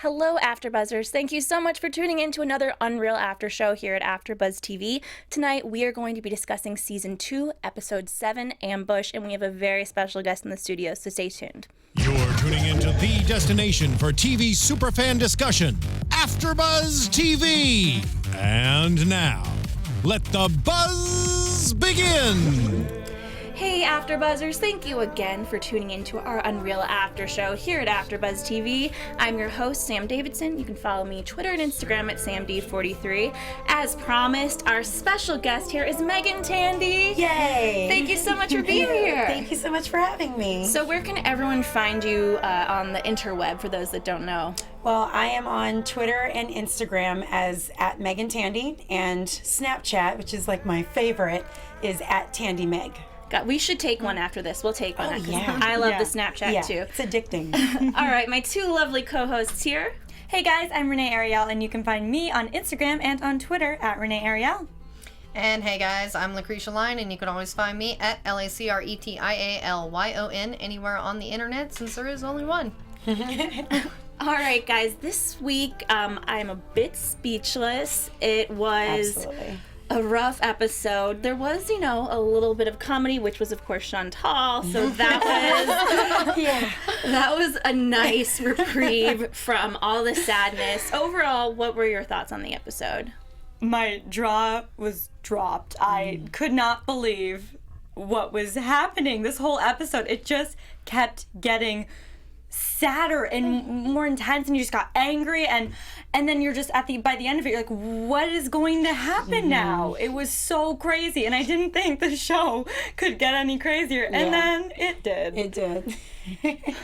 Hello, AfterBuzzers. Thank you so much for tuning in to another UnReal After Show here at AfterBuzz TV. Tonight, we are going to be discussing Season 2, Episode 7, Ambush, and we have a very special guest in the studio, so stay tuned. You're tuning into the destination for TV superfan discussion, AfterBuzz TV. And now, let the buzz begin. Hey, AfterBuzzers, thank you again for tuning into our UnReal After Show here at AfterBuzz TV. I'm your host, Sam Davidson. You can follow me Twitter and Instagram at SamD43. As promised, our special guest here is Meagan Tandy. Yay! Thank you so much for being here. Thank you so much for having me. So where can everyone find you on the interweb, for those that don't know? Well, I am on Twitter and Instagram as at Meagan Tandy, and Snapchat, which is like my favorite, is at Tandy Meg. God, we should take one after this. We'll take one. Oh, yeah. I love the Snapchat too. It's addicting. All right, my two lovely co-hosts here. Hey guys, I'm Renee Ariel, and you can find me on Instagram and on Twitter at Renee Ariel. And hey guys, I'm Lacretia Lyon, and you can always find me at LACRETIALYON anywhere on the internet, since there is only one. All right, guys, this week I'm a bit speechless. It was Absolutely. a rough episode. There was, a little bit of comedy, which was, of course, Chantal. So that was a nice reprieve from all the sadness. Overall, what were your thoughts on the episode? My jaw was dropped. I could not believe what was happening this whole episode. It just kept getting sadder and more intense, and you just got angry, and then you're just by the end of it, you're like, what is going to happen now? It was so crazy, and I didn't think the show could get any crazier, and then it did. It did.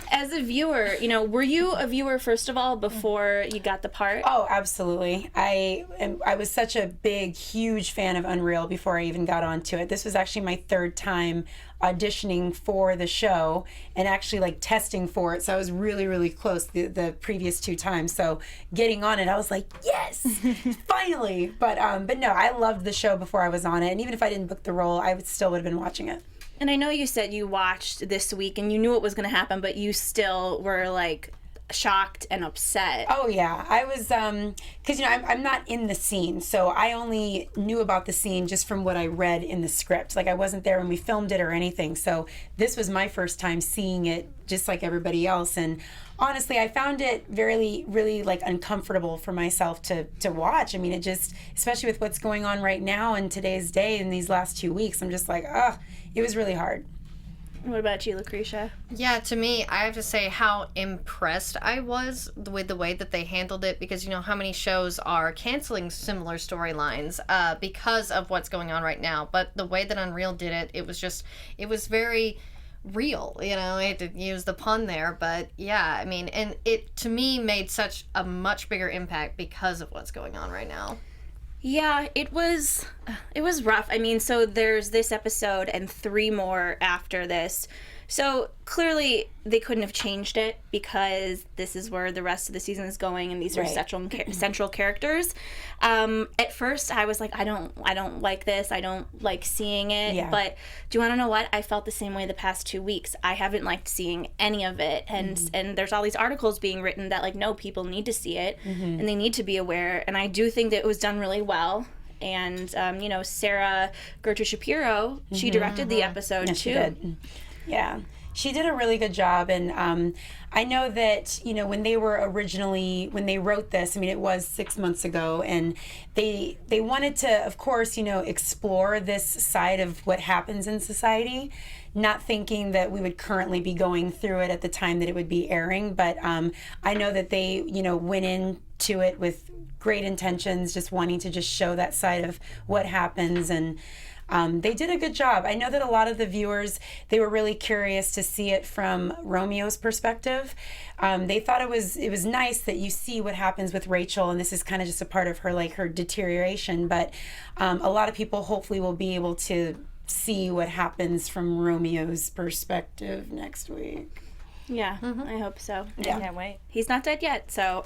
As a viewer, were you a viewer, first of all, before you got the part? Oh, absolutely. I was such a big, huge fan of UnReal before I even got onto it. This was actually my third time auditioning for the show and actually like testing for it. So I was really, really close the previous two times. So getting on it, I was like, yes, finally. But no, I loved the show before I was on it. And even if I didn't book the role, I still would have been watching it. And I know you said you watched this week and you knew what was going to happen, but you still were like shocked and upset. Oh yeah, I was because I'm not in the scene, so I only knew about the scene just from what I read in the script. Like I wasn't there when we filmed it or anything, so this was my first time seeing it, just like everybody else. And honestly, I found it really, really like uncomfortable for myself to watch. I mean, it just, especially with what's going on right now in today's day in these last 2 weeks, I'm just like, it was really hard. What about you, Lacretia? Yeah, to me, I have to say how impressed I was with the way that they handled it, because you know how many shows are canceling similar storylines because of what's going on right now. But the way that UnReal did it, it was very real. I had to use the pun there, but yeah, I mean, and it to me made such a much bigger impact because of what's going on right now. Yeah, it was rough. I mean, so there's this episode and 3 more after this. So clearly they couldn't have changed it because this is where the rest of the season is going, and these are central characters. At first I was like, I don't like this. I don't like seeing it. Yeah. But do you want to know what? I felt the same way the past 2 weeks. I haven't liked seeing any of it. And and there's all these articles being written that like, no, people need to see it and they need to be aware. And I do think that it was done really well. And Sarah Gertrude Shapiro, she directed the episode too. She did. Yeah, she did a really good job, and I know that when they wrote this, I mean, it was 6 months ago, and they wanted to, of course, explore this side of what happens in society, not thinking that we would currently be going through it at the time that it would be airing, but I know that they went into it with great intentions, just wanting to just show that side of what happens, and they did a good job. I know that a lot of the viewers, they were really curious to see it from Romeo's perspective. They thought it was nice that you see what happens with Rachel, and this is kind of just a part of her deterioration, but a lot of people hopefully will be able to see what happens from Romeo's perspective next week. Yeah, I hope so. I can't wait. He's not dead yet, so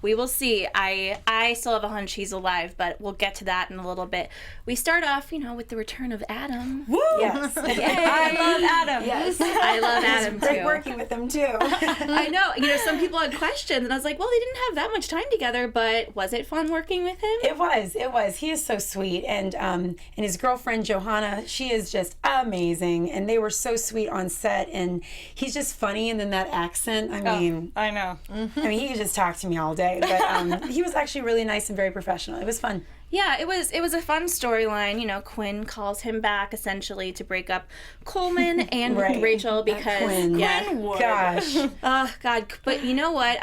we will see. I still have a hunch he's alive, but we'll get to that in a little bit. We start off, with the return of Adam. Woo! Yes. I love Adam. Yes. I love Adam Great too. working with him too. I know. Some people had questions, and I was like, well, they didn't have that much time together, but was it fun working with him? It was. He is so sweet, and his girlfriend Johanna, she is just amazing, and they were so sweet on set, and he's just funny, and then that accent. I mean, I know. he could just talk to me all day, but he was actually really nice and very professional. It was fun. Yeah, it was a fun storyline. Quinn calls him back essentially to break up Coleman and Right. Rachel because Quinn. Gosh. oh God, but you know what?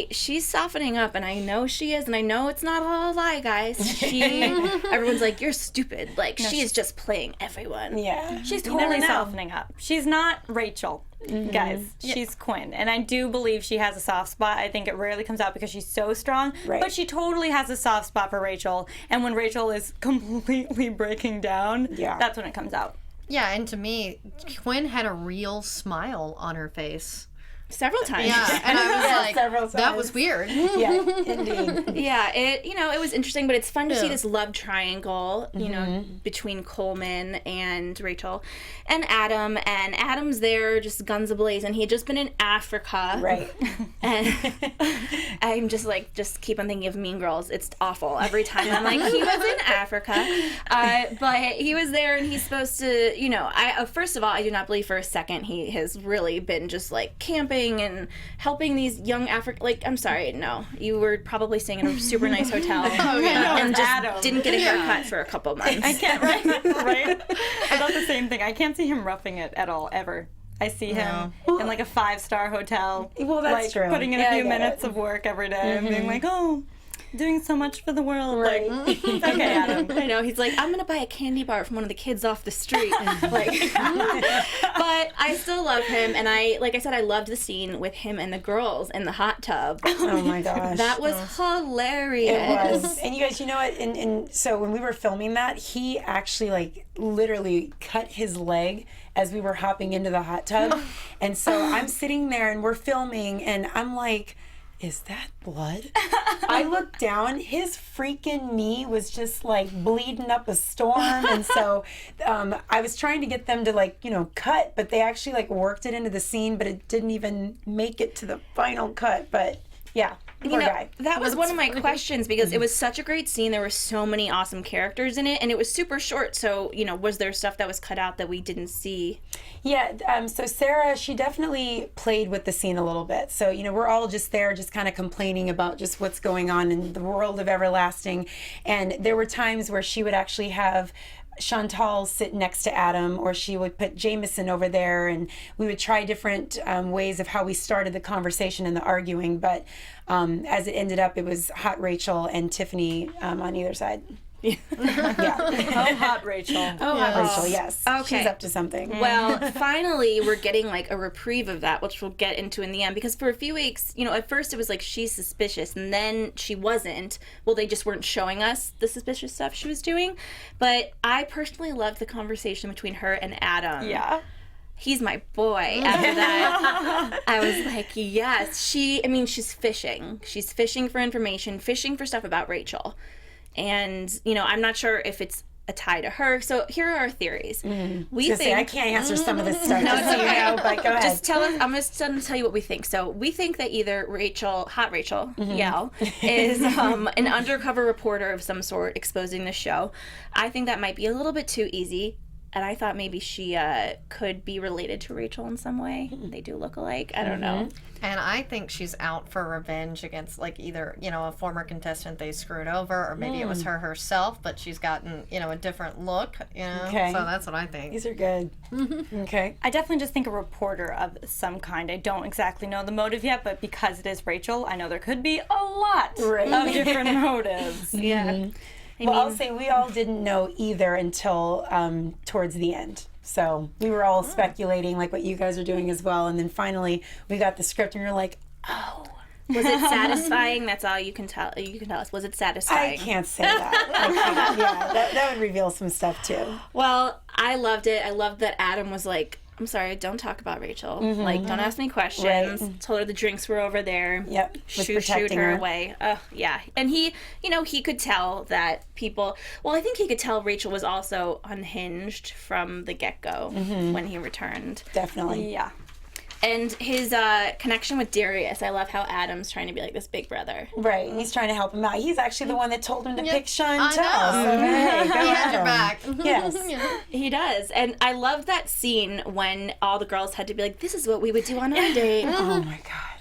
She's softening up, and I know she is, and I know it's not all a lie, guys. Everyone's like, you're stupid. Like, she is just playing everyone. Yeah. She's You never totally know. softening up. She's not Rachel, guys. She's Quinn. And I do believe she has a soft spot. I think it rarely comes out because she's so strong. Right. But she totally has a soft spot for Rachel. And when Rachel is completely breaking down, that's when it comes out. Yeah, and to me, Quinn had a real smile on her face. Several times. Yeah, and I was like, several that times. was weird. Yeah, indeed. Yeah, it was interesting, but it's fun to see this love triangle, between Coleman and Rachel and Adam. And Adam's there just guns ablaze, and he had just been in Africa. Right. And I'm just keep on thinking of Mean Girls. It's awful every time. I'm like, he was in Africa, but he was there, and he's supposed to, first of all, I do not believe for a second he has really been just like camping and helping these young I'm sorry, no. You were probably staying in a super nice hotel and just Adam. didn't get a haircut for a couple months. I can't, right? I thought the same thing. I can't see him roughing it at all, ever. I see him in like a 5-star hotel. Well, that's true. Putting in a few minutes of work every day and being like, oh, doing so much for the world. Right. Like, okay, Adam. I know, he's like, I'm gonna buy a candy bar from one of the kids off the street. But I still love him, and like I said, I loved the scene with him and the girls in the hot tub. Oh my gosh. That was hilarious. It was. And you guys, you know what? And so when we were filming that, he actually literally cut his leg as we were hopping into the hot tub. And so I'm sitting there and we're filming, and I'm like, is that blood? I looked down, his freaking knee was just bleeding up a storm. And so I was trying to get them to cut, but they actually worked it into the scene, but it didn't even make it to the final cut. But yeah, poor guy. That was one of my questions, because it was such a great scene. There were so many awesome characters in it, and it was super short. So, was there stuff that was cut out that we didn't see? Yeah, so Sarah, she definitely played with the scene a little bit. So, we're all just there, just kind of complaining about just what's going on in the world of Everlasting. And there were times where she would actually have Chantal sit next to Adam, or she would put Jameson over there, and we would try different ways of how we started the conversation and the arguing. But as it ended up, it was Hot Rachel and Tiffany on either side. Yeah. Oh, Hot Rachel. Hot Rachel, yes. Okay. She's up to something. Well, finally, we're getting a reprieve of that, which we'll get into in the end. Because for a few weeks, at first it was she's suspicious, and then she wasn't. Well, they just weren't showing us the suspicious stuff she was doing. But I personally loved the conversation between her and Adam. Yeah. He's my boy. After that, I was like, yes. She's fishing. She's fishing for information, fishing for stuff about Rachel. And, I'm not sure if it's a tie to her. So here are our theories. We think I can't answer some of this stuff. No, it's okay. But go ahead. Just tell us. I'm just going to tell you what we think. So we think that either Hot Rachel, Yell, is an undercover reporter of some sort exposing the show. I think that might be a little bit too easy. And I thought maybe she could be related to Rachel in some way. They do look alike. I don't know. And I think she's out for revenge against either, a former contestant they screwed over, or maybe it was her herself, but she's gotten, a different look, Okay. So that's what I think. These are good. Okay. I definitely just think a reporter of some kind. I don't exactly know the motive yet, but because it is Rachel, I know there could be a lot of different motives. Yeah. I'll say we all didn't know either until towards the end. So we were all speculating what you guys are doing as well. And then finally we got the script and you're like, oh. Was it satisfying? That's all you can tell. You can tell us. Was it satisfying? I can't say that. I can't. Yeah, that would reveal some stuff too. Well, I loved it. I loved that Adam was like, I'm sorry, don't talk about Rachel. Like, don't ask me questions. Right. Told her the drinks were over there. Yep. Was Shoot protecting her her. away. Yeah. And he, he could tell that people, well, I think he could tell Rachel was also unhinged from the get-go when he returned. Definitely. Yeah. And his connection with Darius, I love how Adam's trying to be like this big brother. Right. He's trying to help him out. He's actually the one that told him to pick Chantal. I know. So, hey, go He at had your him. back. Yes. He does. And I love that scene when all the girls had to be like, this is what we would do on our date. Oh my God.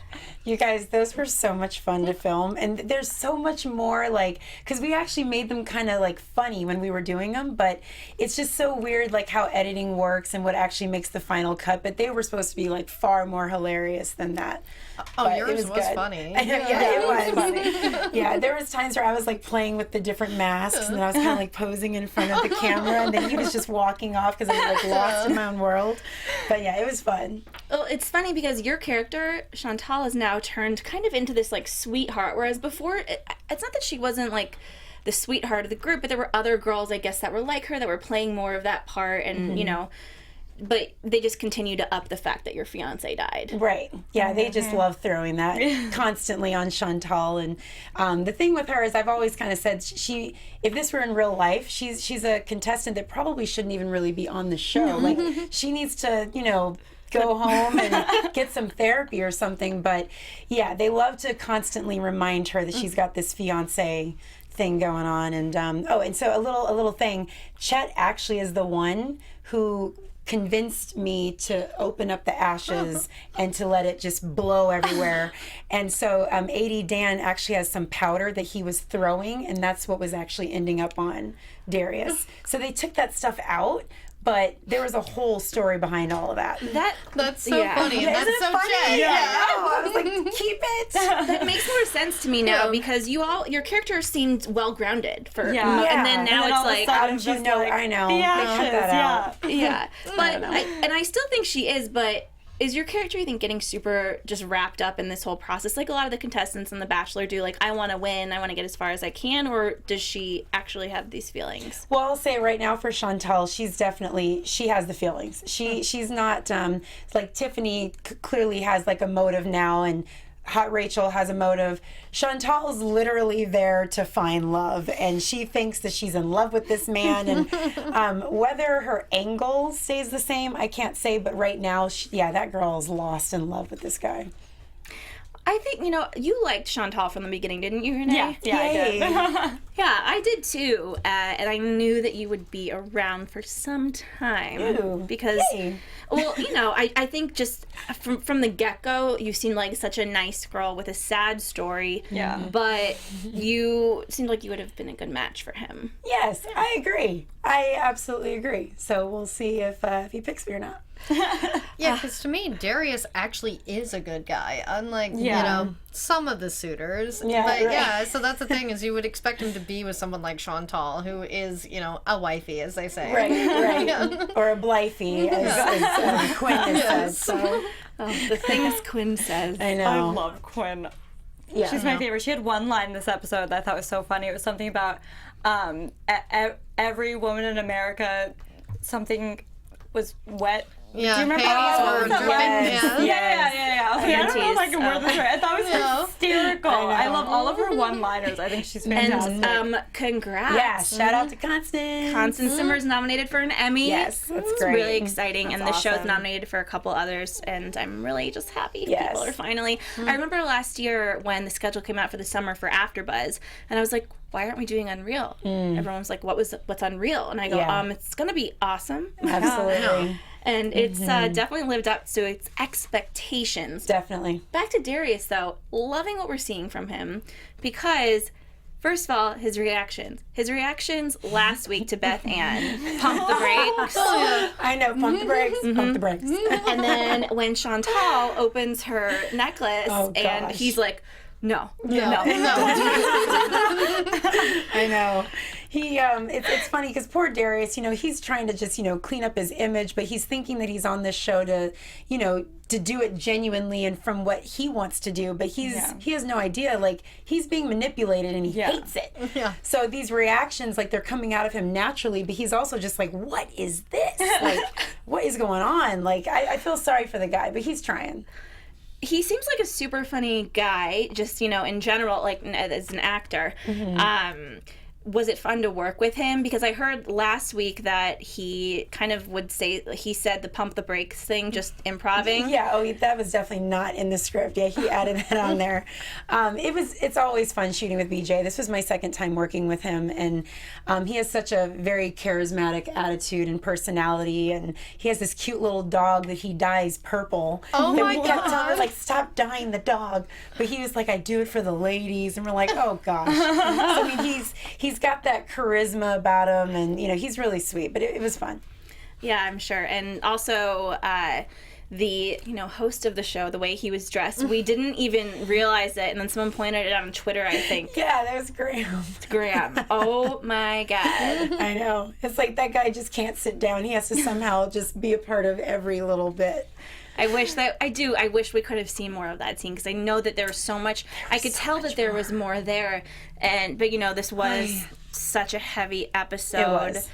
You guys, those were so much fun to film. And there's so much more, like, because we actually made them kind of like funny when we were doing them, but it's just so weird, like how editing works and what actually makes the final cut. But they were supposed to be like far more hilarious than that. Oh, But yours it was good. funny. Yeah, it was funny. Yeah, there was times where I was like playing with the different masks, and then I was kind of like posing in front of the camera, and then he was just walking off because I was like lost in my own world. But yeah, it was fun. Well, it's funny because your character, Chantal, is now turned kind of into this like sweetheart, whereas before, it's not that she wasn't like the sweetheart of the group, but there were other girls, I guess, that were like her, that were playing more of that part, and but they just continue to up the fact that your fiance died. Right. Yeah, they just love throwing that constantly on Chantal. And the thing with her is I've always kind of said if this were in real life, she's a contestant that probably shouldn't even really be on the show. Like, she needs to, go home and get some therapy or something. But yeah, they love to constantly remind her that she's got this fiance thing going on. And and so a little thing, Chet actually is the one who convinced me to open up the ashes and to let it just blow everywhere. And so AD Dan actually has some powder that he was throwing, and that's what was actually ending up on Darius. So they took that stuff out, but there was a whole story behind all of that. That's so funny. And that's Isn't it so funny? Chet. Yeah. I was like, keep it. That makes more sense to me now because your character seemed well grounded for, Yeah. and then now And then all of a it's like, sudden How did you just know? like, I know. the They cut ashes, that out. yeah. But I still think she is. But is your character, you think, getting super just wrapped up in this whole process, like a lot of the contestants in The Bachelor do? Like, I want to win, I want to get as far as I can, or does she actually have these feelings? Well, I'll say right now for Chantal, she has the feelings. She's not like Tiffany clearly has like a motive now, and Hot Rachel has a motive. Chantal's literally there to find love, and she thinks that she's in love with this man. And whether her angle stays the same, I can't say. But right now, that girl is lost in love with this guy. I think, you liked Chantal from the beginning, didn't you, Renee? Yeah, I did. Yeah, I did too. And I knew that you would be around for some time. Ooh, because, yay. well, I think just from the get-go, you seemed like such a nice girl with a sad story. Yeah. But you seemed like you would have been a good match for him. Yes, I agree. I absolutely agree. So we'll see if he picks me or not. Yeah, because to me, Darius actually is a good guy, unlike, some of the suiters. Yeah, but right. yeah, so that's the thing, is you would expect him to be with someone like Chantal, who is, a wifey, as they say. Right. Or a blifey, as Quinn has said. So, The things Quinn says. I know. I love Quinn. Yeah. She's my favorite. She had one line in this episode that I thought was so funny. It was something about every woman in America, something was wet. Yeah, Do you remember? panties Oh, were yeah. dripping. Yeah. I was like, I don't know if I can word this right. I thought it was hysterical. I love all of her one-liners. I think she's fantastic. And congrats. Yeah, shout out to Constance. Constance Zimmer's nominated for an Emmy. Yes, that's It's great. really exciting. That's and the show's awesome. nominated for a couple others, and I'm really just happy Yes. people are finally. I remember last year when the schedule came out for the summer for AFTERBUZZ, and I was like, why aren't we doing UnReal? Everyone was like, what's UnReal? And I go, Yeah. it's gonna be awesome. Absolutely. And it's definitely lived up to its expectations. Definitely. Back to Darius, though, loving what we're seeing from him because, first of all, his reactions. His reactions last week to Beth Ann, pump the brakes. I know, pump the brakes, pump the brakes. And then when Chantal opens her necklace Oh, and gosh. he's like, No. I know. He, it's funny because poor Darius, he's trying to just, clean up his image, but he's thinking that he's on this show to, to do it genuinely and from what he wants to do, but he has no idea. Like, he's being manipulated and he hates it. Yeah. So these reactions, like, they're coming out of him naturally, but he's also just like, what is this? Like, what is going on? Like, I feel sorry for the guy, but he's trying. He seems like a super funny guy, just, in general, like, as an actor. Was it fun to work with him? Because I heard last week that he kind of would say, he said the pump the brakes thing, just improving. Yeah, that was definitely not in the script. Yeah, he added that on there. It's always fun shooting with BJ. This was my second time working with him, and he has such a very charismatic attitude and personality, and he has this cute little dog that he dyes purple. Oh that my we kept telling him, God. stop dyeing the dog. But he was like, I do it for the ladies, and we're like, oh gosh. So, I mean, he's got that charisma about him, and he's really sweet, but it was fun. Yeah, I'm sure. And also the host of the show, the way he was dressed, we didn't even realize it, and then someone pointed it out on Twitter, I think. Yeah, that was Graham. Graham. Oh my God. I know. It's like that guy just can't sit down. He has to somehow just be a part of every little bit. I wish we could have seen more of that scene, because I know that there was so much. I could tell that there was more there, but this was such a heavy episode. It was.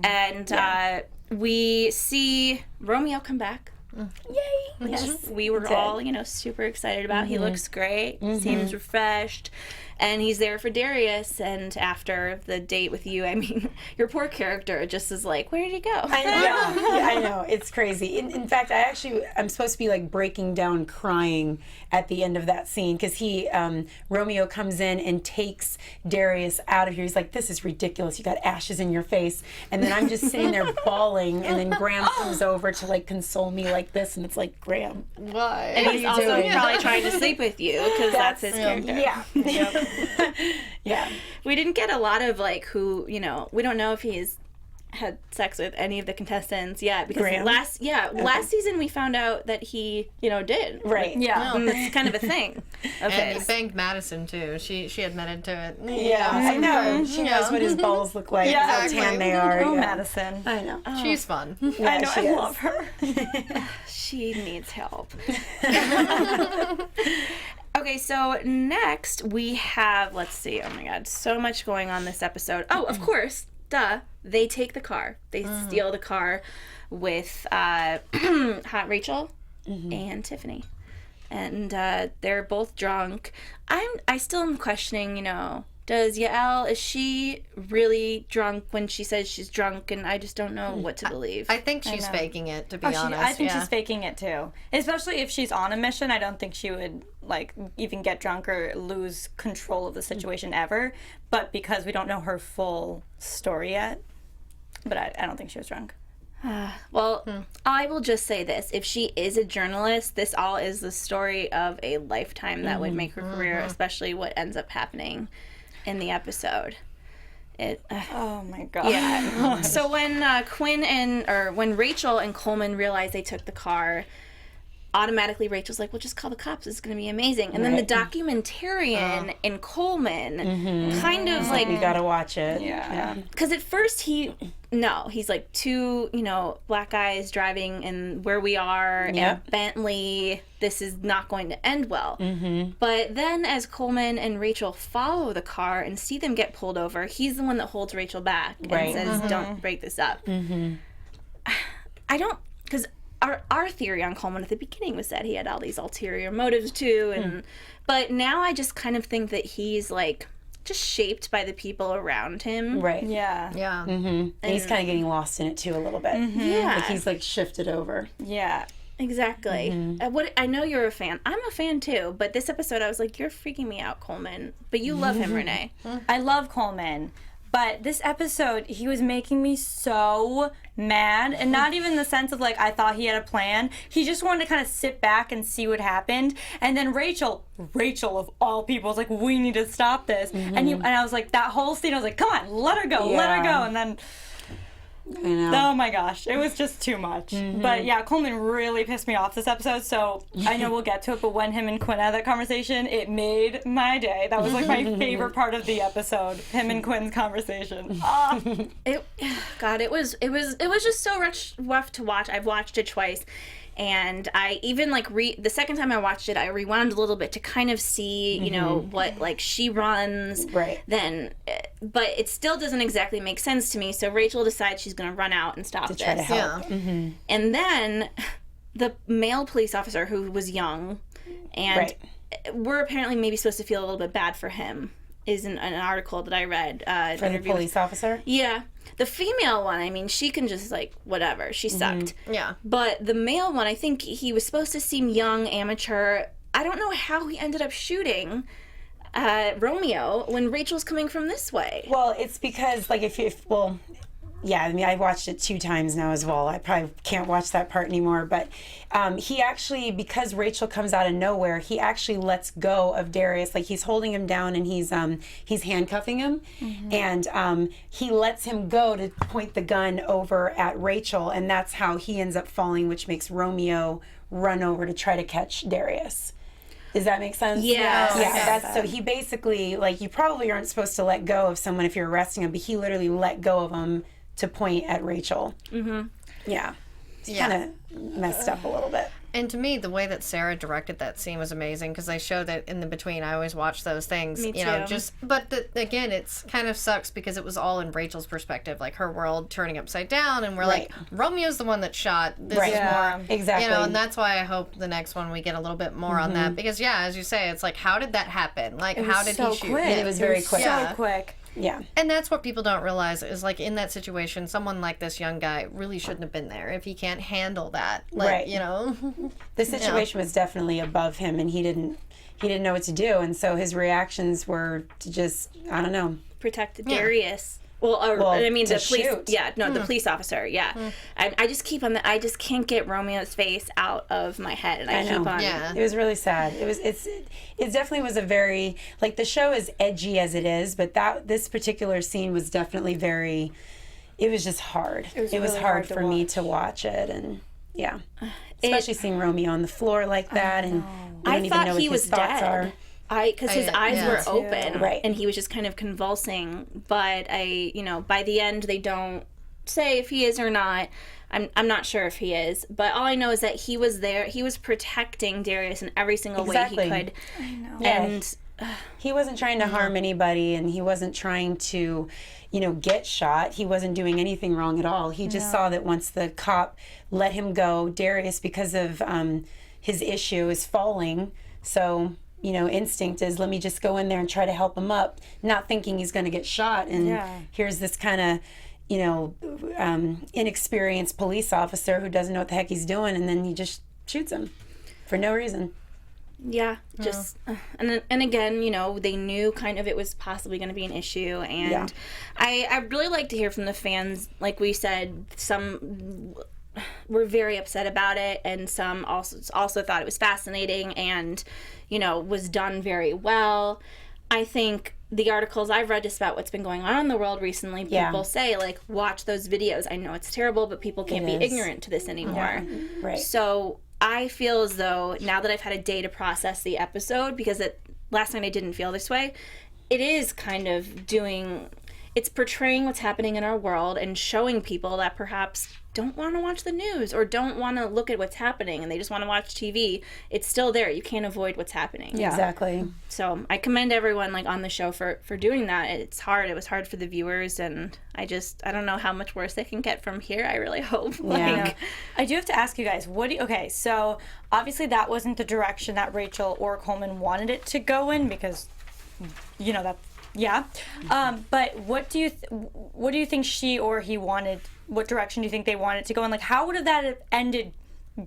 And we see Romeo come back. Yay! Yes, we were all, super excited about. He looks great, seems refreshed, and he's there for Darius. And after the date with you, I mean, your poor character just is like, where did he go? I know. It's crazy. In fact, I'm supposed to be like breaking down crying at the end of that scene, because Romeo comes in and takes Darius out of here. He's like, this is ridiculous. You got ashes in your face. And then I'm just sitting there bawling, and then Graham comes over to like console me like this, and it's like, Graham, Why? And he's also probably trying to sleep with you, because that's his character. Yeah. Yeah. We didn't get a lot of like who, we don't know if he's had sex with any of the contestants yet, because Graham? last season we found out that he, did. Right. Yeah. And it's kind of a thing of And he his. banged Madison too. She admitted to it. Yeah. I know. She knows what his balls look like, how exactly. tan they are. Oh, yeah. Madison. I know. She's fun. Yeah, I know. she I is. love her. She needs help. Okay, so next we have, let's see, oh my God, so much going on this episode. Oh, of course, duh, they take the car. They steal the car with Hot Rachel and Tiffany. And they're both drunk. I still am questioning, does Yael, is she really drunk when she says she's drunk? And I just don't know what to believe. I think she's faking it, to be honest. I think she's faking it too. Especially if she's on a mission, I don't think she would even get drunk or lose control of the situation ever. But because we don't know her full story yet, but I don't think she was drunk. Well, I will just say this. If she is a journalist, this all is the story of a lifetime that would make her career, especially what ends up happening in the episode. Oh my God. Yeah. So when when Rachel and Coleman realized they took the car, automatically Rachel's like, well, just call the cops. It's going to be amazing. And then the documentarian in Coleman kind of like... We gotta watch it. Yeah. Because at first he's like two, black guys driving in where we are in a Bentley. This is not going to end well. But then as Coleman and Rachel follow the car and see them get pulled over, he's the one that holds Rachel back and says, don't break this up. I don't, because our theory on Coleman at the beginning was that he had all these ulterior motives too. But now I just kind of think that he's like just shaped by the people around him. Right. Yeah. Yeah. And he's kind of getting lost in it too a little bit. Yeah. Like he's like shifted over. Yeah. Exactly. I know you're a fan. I'm a fan too, but this episode I was like, you're freaking me out, Coleman. But you love him, Renee. I love Coleman. But this episode, he was making me so mad. And not even in the sense of like, I thought he had a plan. He just wanted to kind of sit back and see what happened. And then Rachel of all people, was like, we need to stop this. And I was like, that whole scene, I was like, come on, let her go. And then... I know. Oh my gosh, it was just too much. But yeah, Coleman really pissed me off this episode, so I know we'll get to it, but when him and Quinn had that conversation, it made my day. That was like my favorite part of the episode, him and Quinn's conversation. It was just so rough to watch. I've watched it twice. And I even the second time I watched it, I rewound a little bit to kind of see, you know, what she runs. Right. Then, but it still doesn't exactly make sense to me. So Rachel decides she's going to run out and stop this. Try to help. Yeah. And then the male police officer who was young, and we're apparently maybe supposed to feel a little bit bad for him, is in an article that I read. For the police officer? Yeah. The female one, I mean, she can just, whatever. She sucked. Yeah. But the male one, I think he was supposed to seem young, amateur. I don't know how he ended up shooting Romeo when Rachel's coming from this way. Well, it's because, yeah, I mean, I watched it 2 times now as well. I probably can't watch that part anymore. But he actually, because Rachel comes out of nowhere, he actually lets go of Darius. Like, he's holding him down and he's handcuffing him. And he lets him go to point the gun over at Rachel. And that's how he ends up falling, which makes Romeo run over to try to catch Darius. Does that make sense? Yes. Yeah, so he basically, you probably aren't supposed to let go of someone if you're arresting him, but he literally let go of him to point at Rachel. Yeah. It's kind of messed up a little bit. And to me, the way that Sarah directed that scene was amazing because they showed it in the between. I always watch those things. Me you know, too. Again, it's kind of sucks because it was all in Rachel's perspective, like her world turning upside down, and we're like, Romeo's the one that shot. This is more, exactly. You know, and that's why I hope the next one we get a little bit more on that because, yeah, as you say, it's like, how did that happen? Like, how did he shoot? It was very quick. So quick. Yeah. And that's what people don't realize is in that situation, someone like this young guy really shouldn't have been there if he can't handle that. You know. The situation was definitely above him and he didn't know what to do, and so his reactions were to just, I don't know, Protect Darius. Well, I mean, the police. shoot. Yeah, no, the police officer. Yeah, I just keep on. I just can't get Romeo's face out of my head, and I keep on. Yeah. It was really sad. It definitely was a very, the show is edgy as it is, but this particular scene was definitely very. It was just hard. It was really hard hard to for me to watch it, and yeah, especially seeing Romeo on the floor like that, and we don't even know what his thoughts are. Because his eyes were open, Right. and he was just kind of convulsing. But by the end, they don't say if he is or not. I'm not sure if he is, but all I know is that he was there. He was protecting Darius in every single way he could. I know. And He wasn't trying to harm anybody, and he wasn't trying to, get shot. He wasn't doing anything wrong at all. He just saw that once the cop let him go, Darius, because of his issue, is falling. So, instinct is, let me just go in there and try to help him up, not thinking he's going to get shot. And here's this kind of, inexperienced police officer who doesn't know what the heck he's doing, and then he just shoots him for no reason. yeah, just and again, they knew kind of it was possibly going to be an issue, and I really like to hear from the fans. Like we said, some were very upset about it, and some also thought it was fascinating and was done very well. I think the articles I've read just about what's been going on in the world recently, people say, watch those videos. I know it's terrible, but people can't be ignorant to this anymore. Right. So I feel as though now that I've had a day to process the episode, because last night I didn't feel this way, it is kind of it's portraying what's happening in our world and showing people that perhaps don't want to watch the news or don't want to look at what's happening and they just want to watch TV. It's still there. You can't avoid what's happening. Yeah. Exactly. So I commend everyone on the show for doing that. It's hard. It was hard for the viewers, and I don't know how much worse they can get from here. I really hope. Yeah. I do have to ask you guys, okay, so obviously that wasn't the direction that Rachel or Coleman wanted it to go in because, that's, yeah. But what do you think she or he wanted? What direction do you think they wanted to go in? How would that have ended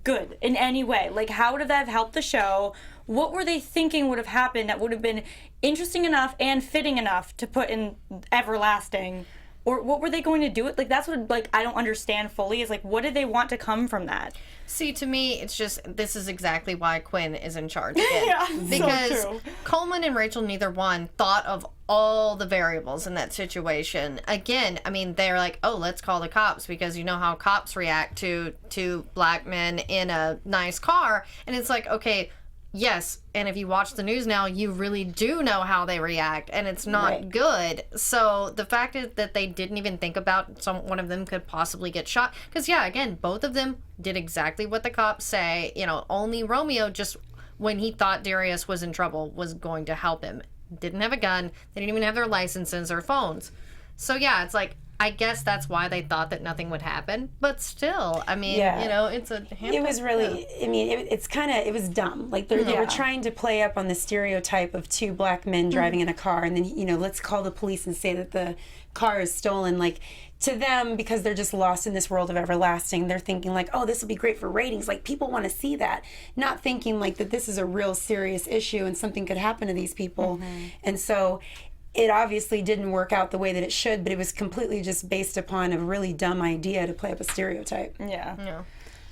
good in any way? How would that have helped the show? What were they thinking would have happened that would have been interesting enough and fitting enough to put in everlasting Or what were they going to do? Like, that's what, like, I don't understand fully, is, like, what did they want to come from that? See, to me, it's just, this is exactly why Quinn is in charge again. Yeah, because so true. Coleman and Rachel, neither one, thought of all the variables in that situation. Again, I mean, they're like, oh, let's call the cops, because you know how cops react to black men in a nice car. And it's like, okay, yes, and if you watch the news now, you really do know how they react, and it's not good. So the fact is that they didn't even think about one of them could possibly get shot. Because, yeah, again, both of them did exactly what the cops say. You know, only Romeo, just when he thought Darius was in trouble, was going to help him. Didn't have a gun. They didn't even have their licenses or phones. So, yeah, it's like, I guess that's why they thought that nothing would happen. But still, I mean, you know, it's a... It was really, I mean, it's kind of, it was dumb. Like, they were trying to play up on the stereotype of two black men driving in a car, and then, you know, let's call the police and say that the car is stolen. Like, to them, because they're just lost in this world of everlasting, they're thinking like, oh, this will be great for ratings. Like, people want to see that. Not thinking like that this is a real serious issue and something could happen to these people. And so... it obviously didn't work out the way that it should, but it was completely just based upon a really dumb idea to play up a stereotype. Yeah.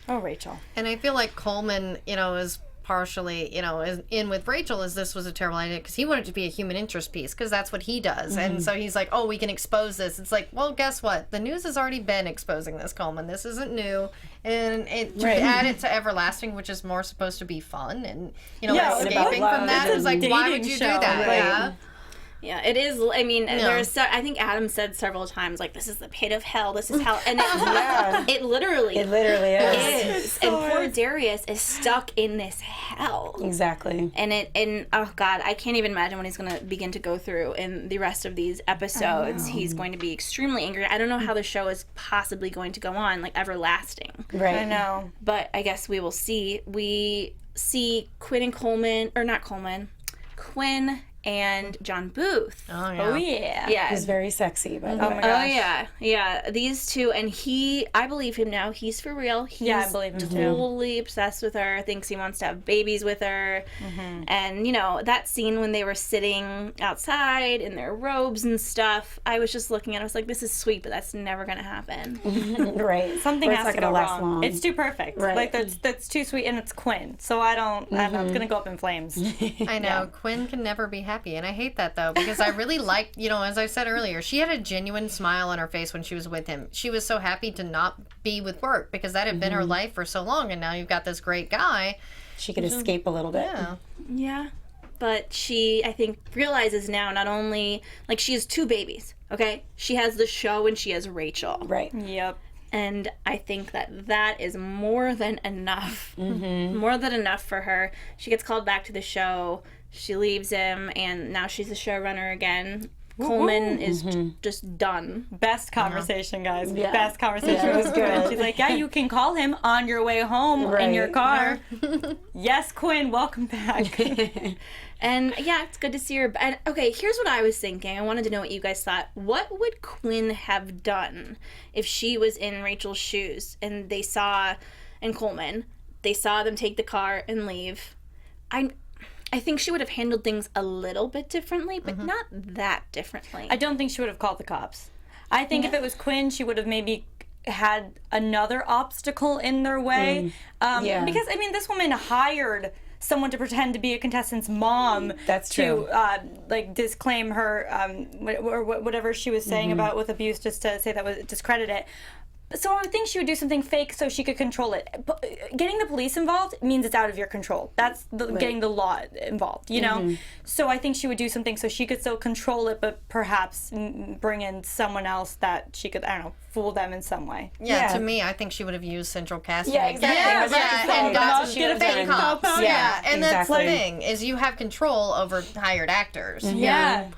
Oh, Rachel. And I feel like Coleman, you know, is partially, you know, is in with Rachel as this was a terrible idea because he wanted to be a human interest piece because that's what he does. And so he's like, oh, we can expose this. It's like, well, guess what? The news has already been exposing this, Coleman. This isn't new. And to add it to Everlasting, which is more supposed to be fun and, you know, escaping from that, it was like, why would you do that? Right. Yeah, it is. I mean, there's. I think Adam said several times, like, "This is the pit of hell. This is hell," and it literally is. And poor Darius is stuck in this hell. Exactly. And oh god, I can't even imagine what he's going to begin to go through in the rest of these episodes. He's going to be extremely angry. I don't know how the show is possibly going to go on, like everlasting. Right. I know. But I guess we will see. We see Quinn and Coleman, or not Coleman, Quinn and John Booth. Oh, yeah. Oh, yeah. Yeah. He's very sexy, by the Oh, way. my gosh. Oh, yeah. Yeah. These two, and I believe him now. He's for real. He's I believe him too. totally obsessed with her, thinks he wants to have babies with her. And, you know, that scene when they were sitting outside in their robes and stuff, I was just looking at it. I was like, this is sweet, but that's never going to happen. Right. Something Or it's has not to gonna go last wrong. long. It's too perfect. Right. Like, that's too sweet, and it's Quinn. So I don't know. It's going to go up in flames. I know. Quinn can never be happy, and I hate that though because I really liked, you know, as I said earlier, she had a genuine smile on her face when she was with him. She was so happy to not be with work because that had been her life for so long, and now you've got this great guy. She could escape a little bit. Yeah. Yeah. But she, I think, realizes now not only, like, she has two babies, okay? She has the show and she has Rachel. Right. Yep. And I think that is more than enough. More than enough for her. She gets called back to the show. She leaves him, and now she's a showrunner again. Coleman is just done. Best conversation, guys. Yeah. Best conversation. It was good. She's like, yeah, you can call him on your way home in your car. Yes, Quinn, welcome back. And yeah, it's good to see her. And okay, here's what I was thinking. I wanted to know what you guys thought. What would Quinn have done if she was in Rachel's shoes and they saw, and Coleman, they saw them take the car and leave? I think she would have handled things a little bit differently, but not that differently. I don't think she would have called the cops. I think if it was Quinn, she would have maybe had another obstacle in their way. Because, I mean, this woman hired someone to pretend to be a contestant's mom. That's true. To, like, disclaim her, or whatever she was saying about with abuse, just to say that was discredit it. So I would think she would do something fake so she could control it. But getting the police involved means it's out of your control. That's getting the law involved, you know? So I think she would do something so she could still control it, but perhaps bring in someone else that she could, I don't know, fool them in some way. Yeah, to me, I think she would have used central casting. Yeah, exactly. And got to Get a fake cops. cop. Yeah, and that's the exactly. thing, is you have control over hired actors. Yeah.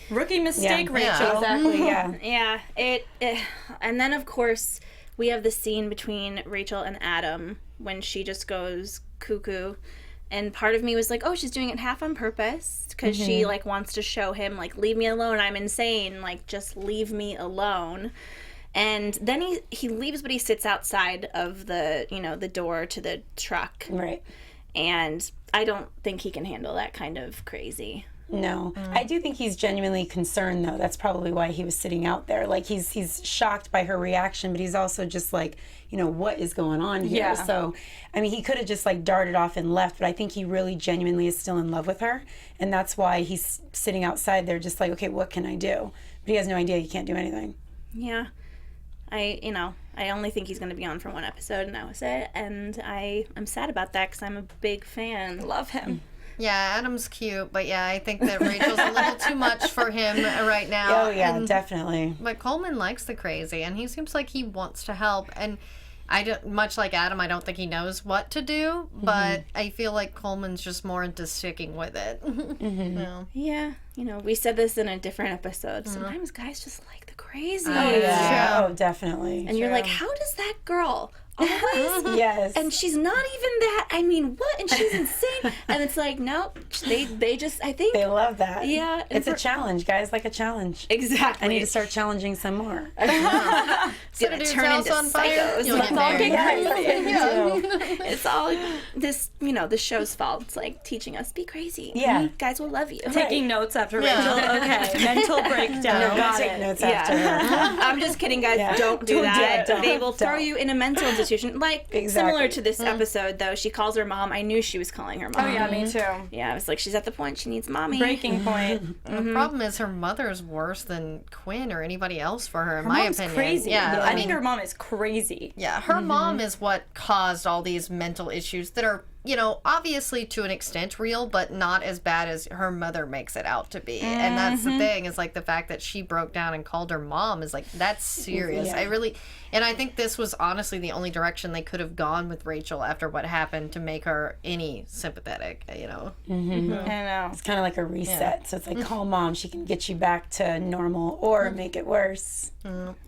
Rookie mistake, Rachel. Exactly, yeah. Yeah, it, and then of course we have the scene between Rachel and Adam when she just goes cuckoo, and part of me was like, oh, she's doing it half on purpose because she like wants to show him like, leave me alone, I'm insane, like just leave me alone. And then he leaves, but he sits outside of the, you know, the door to the truck. Right. And I don't think he can handle that kind of crazy. No. I do think he's genuinely concerned, though. That's probably why he was sitting out there. Like, he's shocked by her reaction, but he's also just like, you know, what is going on here? Yeah. So, I mean, he could have just, like, darted off and left, but I think he really genuinely is still in love with her, and that's why he's sitting outside there just like, okay, what can I do? But he has no idea he can't do anything. Yeah. I only think he's going to be on for one episode, and that was it. And I'm sad about that because I'm a big fan. Love him. Yeah, Adam's cute, but yeah, I think that Rachel's a little too much for him right now. Oh, yeah, And- definitely. But Coleman likes the crazy, and he seems like he wants to help. And I don't, much like Adam, I don't think he knows what to do, but I feel like Coleman's just more into sticking with it. Yeah. We said this in a different episode. Sometimes guys just like the crazy. Yeah. Oh, definitely. And you're like, how does that girl always? Yes. And she's not even that. I mean, what? And she's insane. And it's like, nope. They just, I think. They love that. Yeah. and It's a challenge. Guys like a challenge. Exactly. I need to start challenging some more. Set a Gonna dude's turn house into on fire, psychos. you'll Let's get all married. get crazy. It's all this, the show's fault. It's like teaching us be crazy. Yeah. Guys will love you. Taking notes after Rachel. Okay. Mental breakdown. Got Take it. notes after her. I'm just kidding, guys. Yeah. Don't do Don't that. do it. They will Don't. throw you in a mental institution. Like, similar to this episode, though. She calls her mom. I knew she was calling her mom. Oh, yeah, me too. Yeah, I was like, she's at the point she needs mommy. Breaking point. The problem is her mother's worse than Quinn or anybody else for her, in my Mom's opinion. crazy. Yeah, I think her mom is crazy. Yeah, her mom is what caused all these mental issues that are, obviously to an extent real, but not as bad as her mother makes it out to be. And that's the thing, is like the fact that she broke down and called her mom is like, that's serious. Yeah. And I think this was honestly the only direction they could have gone with Rachel after what happened to make her any sympathetic, I know. It's kind of like a reset. So it's like, call mom. She can get you back to normal or make it worse.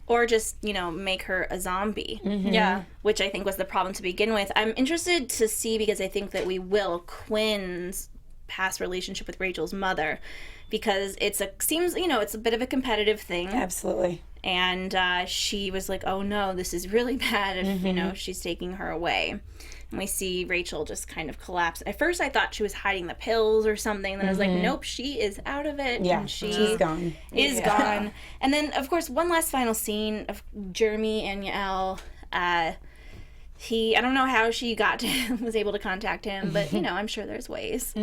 Or just, make her a zombie. Yeah. Which I think was the problem to begin with. I'm interested to see, because I think that we will, Quinn's past relationship with Rachel's mother, because it's a bit of a competitive thing. Absolutely. And she was like, oh no, this is really bad if, she's taking her away. And we see Rachel just kind of collapse. At first I thought she was hiding the pills or something. Then I was like, nope, she is out of it. Yeah, and she's gone. is gone. And then, of course, one last final scene of Jeremy and Yael. I don't know how she was able to contact him, but, I'm sure there's ways.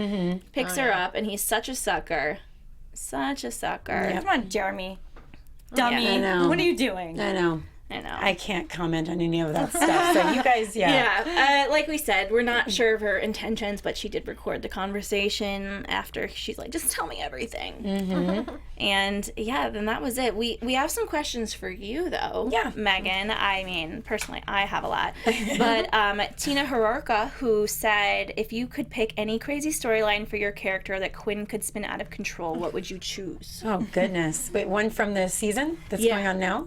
Picks her up, and he's such a sucker. Such a sucker. Yep. Come on, Jeremy. Dummy. I know. What are you doing? I know. I know. I can't comment on any of that stuff. So you guys, Yeah, like we said, we're not sure of her intentions, but she did record the conversation after. She's like, just tell me everything. And yeah, then that was it. We have some questions for you, though. Yeah. Meagan. I mean, personally, I have a lot. But Tina Hirorka, who said, if you could pick any crazy storyline for your character that Quinn could spin out of control, what would you choose? Oh, goodness. Wait, one from the season that's going on now?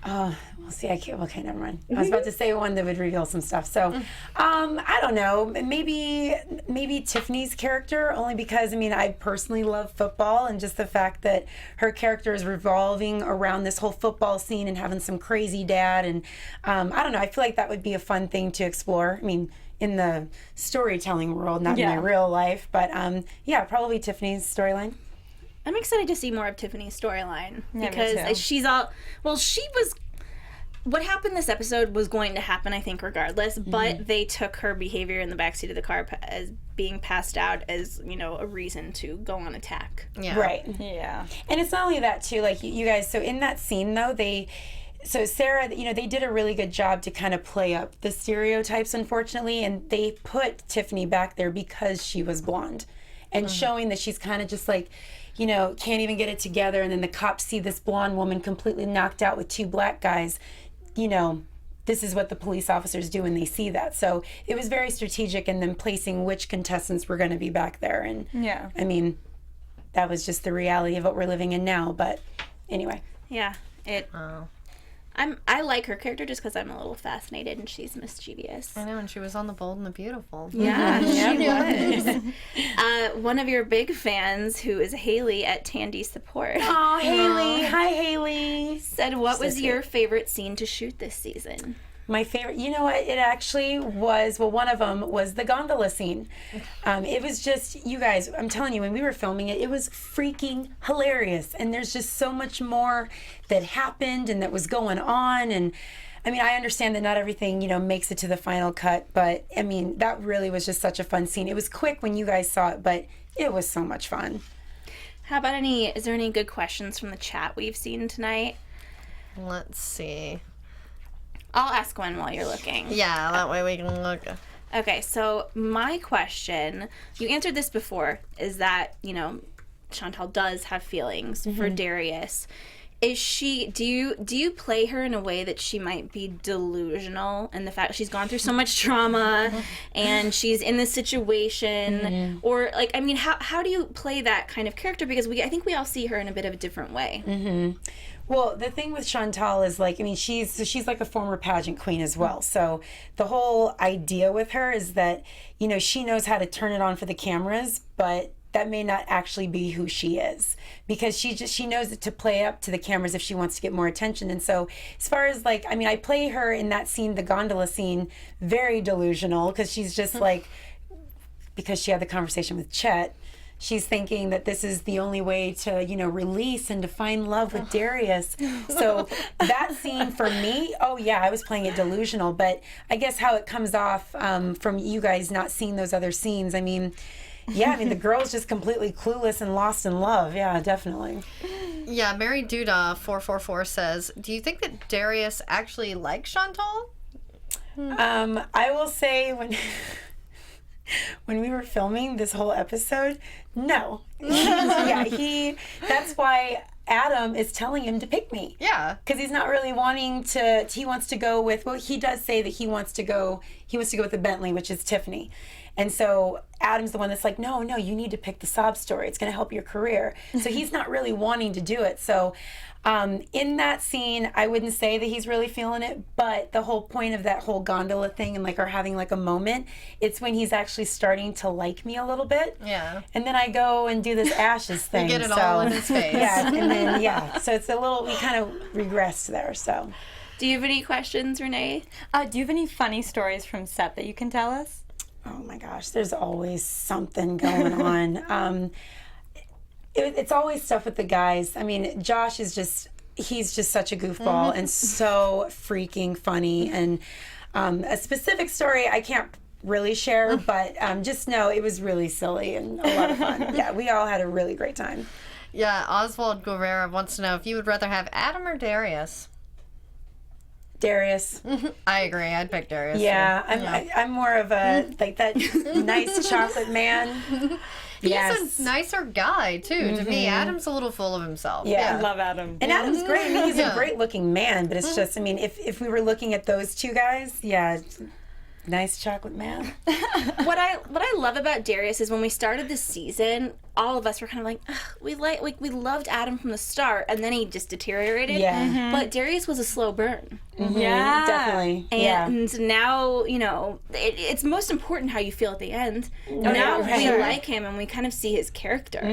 We'll see. I can't. Okay, never mind. I was about to say one that would reveal some stuff. So, I don't know. Maybe Tiffany's character, only because I personally love football, and just the fact that her character is revolving around this whole football scene and having some crazy dad, and I don't know. I feel like that would be a fun thing to explore. In the storytelling world, not in my real life, but probably Tiffany's storyline. I'm excited to see more of Tiffany's storyline me because too. what happened this episode was going to happen, I think, regardless, but they took her behavior in the backseat of the car as being passed out as, a reason to go on attack. Yeah. Right. Yeah. And it's not only that, too, like you guys, so in that scene, though, so Sarah, they did a really good job to kind of play up the stereotypes, unfortunately, and they put Tiffany back there because she was blonde and showing that she's kind of just like, can't even get it together, and then the cops see this blonde woman completely knocked out with two black guys. This is what the police officers do when they see that. So it was very strategic in them placing which contestants were going to be back there. And Yeah. That was just the reality of what we're living in now. But anyway. Yeah, I like her character just because I'm a little fascinated and she's mischievous. I know, and she was on The Bold and the Beautiful. Yeah, she was. One of your big fans, who is Haley at Tandy's Support, Oh, Haley. Hi, Haley. said, what was your favorite scene to shoot this season? My favorite, you know what, it actually was, well, one of them was the gondola scene. It was just, you guys, I'm telling you, when we were filming it, it was freaking hilarious. And there's just so much more that happened and that was going on. And I mean, I understand that not everything, you know, makes it to the final cut, but I mean, that really was just such a fun scene. It was quick when you guys saw it, but it was so much fun. How about is there any good questions from the chat we've seen tonight? Let's see. I'll ask one while you're looking. Yeah, that way we can look. Okay, so my question, you answered this before, is that, you know, Chantal does have feelings for Darius. Is she, do you play her in a way that she might be delusional in the fact she's gone through so much trauma and she's in this situation? Or, like, I mean, how do you play that kind of character? Because I think we all see her in a bit of a different way. Well, the thing with Chantal is, like, I mean, she's like a former pageant queen as well. So the whole idea with her is that, you know, she knows how to turn it on for the cameras, but that may not actually be who she is, because she knows it to play up to the cameras if she wants to get more attention. And so as far as, like, I mean, I play her in that scene, the gondola scene, very delusional, because she's just like, because she had the conversation with Chet, she's thinking that this is the only way to, you know, release and to find love with Darius. So that scene for me, oh yeah, I was playing it delusional, but I guess how it comes off from you guys not seeing those other scenes, I mean, yeah, I mean, the girl's just completely clueless and lost in love. Yeah, definitely. Yeah, Mary Duda 444 says, do you think that Darius actually likes Chantal? I will say when we were filming this whole episode, no. That's why Adam is telling him to pick me. Yeah. Because he's not really wanting to, he wants to go with, well, he does say that he wants to go with the Bentley, which is Tiffany. And so Adam's the one that's like, no, you need to pick the sob story. It's going to help your career. So he's not really wanting to do it. So in that scene, I wouldn't say that he's really feeling it, but the whole point of that whole gondola thing and like our having like a moment, it's when he's actually starting to like me a little bit. Yeah. And then I go and do this ashes thing. You get it all in his face. Yeah, and then, yeah. So it's a little, we kind of regressed there, so. Do you have any questions, Renee? Do you have any funny stories from set that you can tell us? Oh my gosh, there's always something going on. It's always stuff with the guys. I mean, Josh is he's just such a goofball and so freaking funny. And a specific story I can't really share, but just know it was really silly and a lot of fun. Yeah, we all had a really great time. Yeah, Oswald Guerrera wants to know if you would rather have Adam or Darius. Darius. I agree. I'd pick Darius. Yeah, I'm more of a, like, that nice chocolate man. He's a nicer guy, too, to me. Adam's a little full of himself. Yeah. I love Adam. And Adam's great. I mean, he's a great looking man, but it's just, I mean, if we were looking at those two guys, yeah, nice chocolate man. What I love about Darius is when we started this season, all of us were kind of like, we loved Adam from the start, and then he just deteriorated. Yeah. But Darius was a slow burn. Yeah. Definitely. And now, you know, it's most important how you feel at the end. Now we like him and we kind of see his character.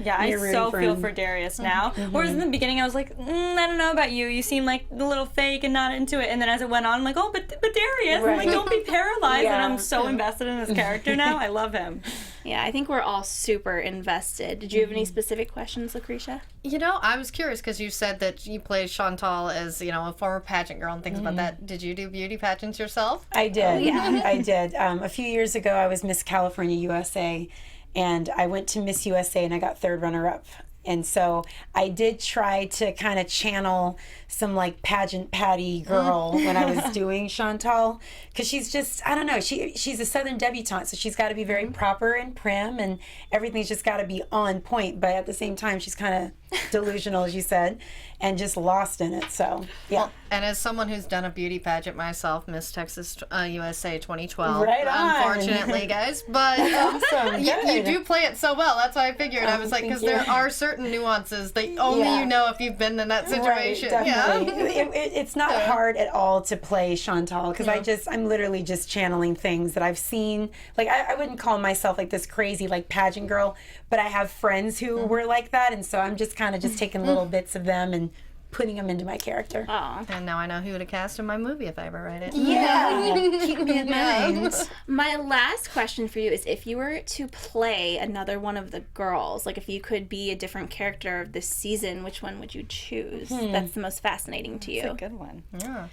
Yeah, I You're so rooting for feel him. for Darius now. Whereas in the beginning I was like, I don't know about you. You seem like a little fake and not into it. And then as it went on, I'm like, oh, but Darius. I'm like, don't be paralyzed. Yeah. And I'm so invested in his character now. I love him. Yeah, I think we're all super invested. Did you have any specific questions, Lacretia? You know, I was curious because you said that you played Chantal as, you know, a former pageant girl and things about that. Did you do beauty pageants yourself? I did. I did. A few years ago, I was Miss California USA, and I went to Miss USA, and I got third runner-up. And so I did try to kind of channel some like pageant Patty girl when I was doing Chantal, because she's just, I don't know, she's a Southern debutante, so she's got to be very proper and prim, and everything's just got to be on point. But at the same time, she's kind of delusional, as you said, and just lost in it. So yeah. Well, and as someone who's done a beauty pageant myself, Miss Texas USA 2012, Right on. unfortunately, guys, but Awesome. you Good. do play it so well. That's why I figured. I was like, thank because you. there are certain nuances that only Yeah. you know if you've been in that situation. Right, Yeah. definitely. It's not hard at all to play Chantal, because I'm literally just channeling things that I've seen. Like, I wouldn't call myself like this crazy like pageant girl, but I have friends who were like that, and so I'm just kind of just taking little bits of them and putting them into my character. Oh. And now I know who to cast in my movie if I ever write it. Yeah, keep me in mind. My last question for you is, if you were to play another one of the girls, like if you could be a different character of this season, which one would you choose? That's the most fascinating to you. That's a good one. Yeah.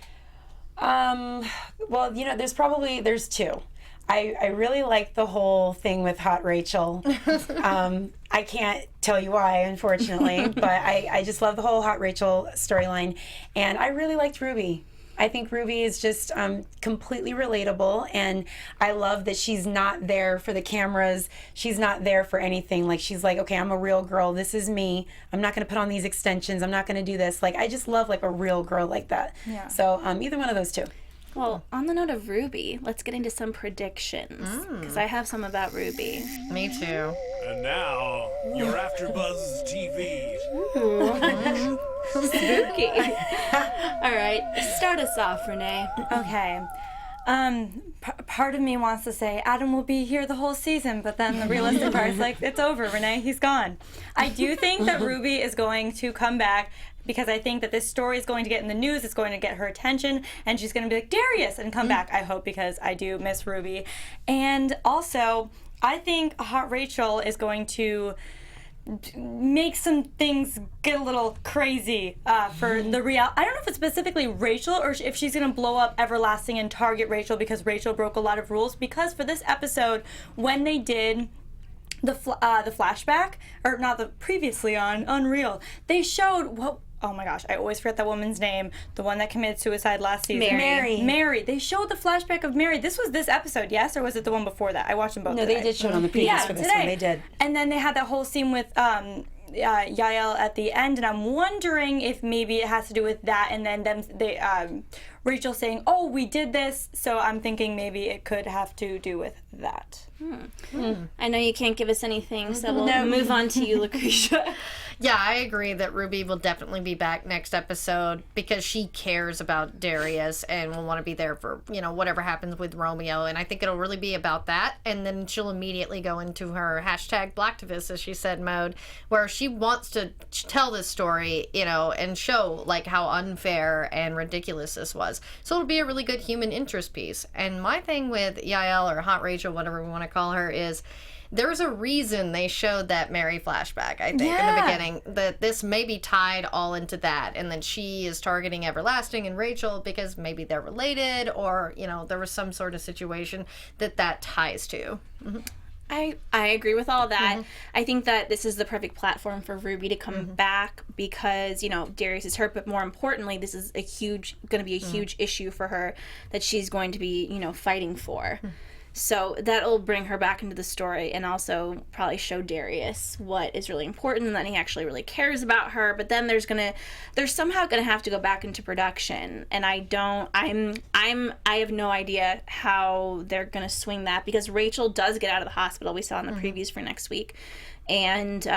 Well, there's two. I really like the whole thing with Hot Rachel. I can't tell you why, unfortunately, but I just love the whole Hot Rachel storyline. And I really liked Ruby. I think Ruby is just completely relatable, and I love that she's not there for the cameras. She's not there for anything. Like, she's like, okay, I'm a real girl. This is me. I'm not going to put on these extensions. I'm not going to do this. Like, I just love, like, a real girl like that. Yeah. So either one of those two. Well, on the note of Ruby, let's get into some predictions, because I have some about Ruby. Me too. And now, your AfterBuzz TV. Spooky. All right, start us off, Renee. Okay. Part of me wants to say Adam will be here the whole season, but then the realistic part is like, it's over, Renee, he's gone. I do think that Ruby is going to come back, because I think that this story is going to get in the news, it's going to get her attention, and she's going to be like, Darius, and come back, I hope, because I do miss Ruby. And also, I think Hot Rachel is going to make some things get a little crazy for the real. I don't know if it's specifically Rachel or if she's gonna blow up Everlasting and target Rachel because Rachel broke a lot of rules. Because for this episode, when they did the flashback, or not the previously on UnReal, they showed what. Oh my gosh, I always forget that woman's name. The one that committed suicide last season. Mary. They showed the flashback of Mary. This was this episode, yes? Or was it the one before that? I watched them both No, today. they did show it on the previews for this one. They did. And then they had that whole scene with Yael at the end, and I'm wondering if maybe it has to do with that, and then Rachel saying, oh, we did this, so I'm thinking maybe it could have to do with that. I know you can't give us anything, so we'll move on to you, Lacretia. Yeah, I agree that Ruby will definitely be back next episode because she cares about Darius and will want to be there for, whatever happens with Romeo. And I think it'll really be about that. And then she'll immediately go into her #Blacktivist, as she said, mode, where she wants to tell this story, and show like how unfair and ridiculous this was. So it'll be a really good human interest piece. And my thing with Yael, or Hot Rachel, whatever we want to call her, is there's a reason they showed that Mary flashback, I think, in the beginning, that this may be tied all into that, and then she is targeting Everlasting and Rachel because maybe they're related, or, there was some sort of situation that ties to. I agree with all that. I think that this is the perfect platform for Ruby to come back because, Darius is hurt, but more importantly, this is going to be a huge issue for her that she's going to be, fighting for. So that'll bring her back into the story and also probably show Darius what is really important and that he actually really cares about her. But then they're somehow gonna have to go back into production, and I have no idea how they're gonna swing that because Rachel does get out of the hospital. We saw in the previews for next week, and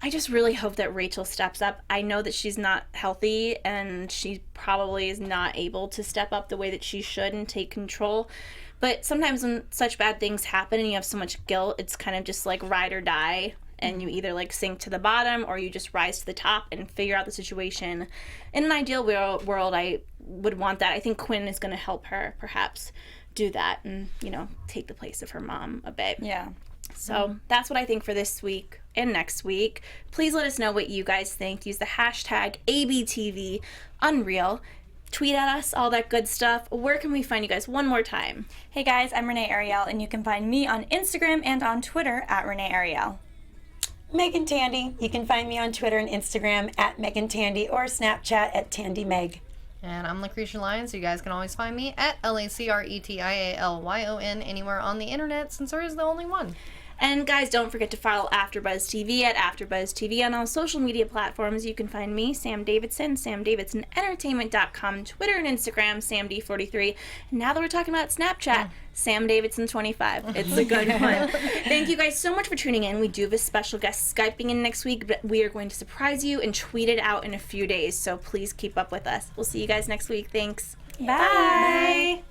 I just really hope that Rachel steps up. I know that she's not healthy and she probably is not able to step up the way that she should and take control. But sometimes when such bad things happen and you have so much guilt, it's kind of just like ride or die. And you either like sink to the bottom or you just rise to the top and figure out the situation. In an ideal world, I would want that. I think Quinn is going to help her perhaps do that and, take the place of her mom a bit. Yeah. So that's what I think for this week and next week. Please let us know what you guys think. Use the #ABTV UnReal. Tweet at us, all that good stuff. Where can we find you guys one more time? Hey guys, I'm Renee Ariel, and you can find me on Instagram and on Twitter at Renee Ariel. Meagan Tandy. You can find me on Twitter and Instagram at Meagan Tandy or Snapchat at TandyMeg. And I'm Lacretia Lyon, so you guys can always find me at LACRETIALYON anywhere on the internet, since there is the only one. And guys, don't forget to follow AfterBuzz TV at AfterBuzz TV on all social media platforms. You can find me, Sam Davidson, SamDavidsonEntertainment.com, Twitter and Instagram, SamD43. And now that we're talking about Snapchat, Sam Davidson25. It's a good one. Thank you guys so much for tuning in. We do have a special guest Skyping in next week, but we are going to surprise you and tweet it out in a few days. So please keep up with us. We'll see you guys next week. Thanks. Bye.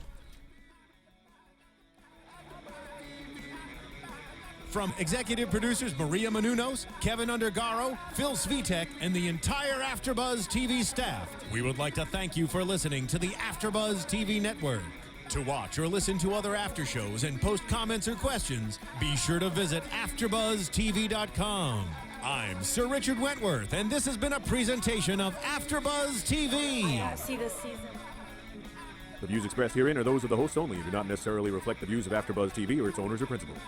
From executive producers Maria Menounos, Kevin Undergaro, Phil Svitek, and the entire AfterBuzz TV staff, we would like to thank you for listening to the AfterBuzz TV network. To watch or listen to other after shows and post comments or questions, be sure to visit AfterBuzzTV.com. I'm Sir Richard Wentworth, and this has been a presentation of AfterBuzz TV. See this season. The views expressed herein are those of the hosts only and do not necessarily reflect the views of AfterBuzz TV or its owners or principals.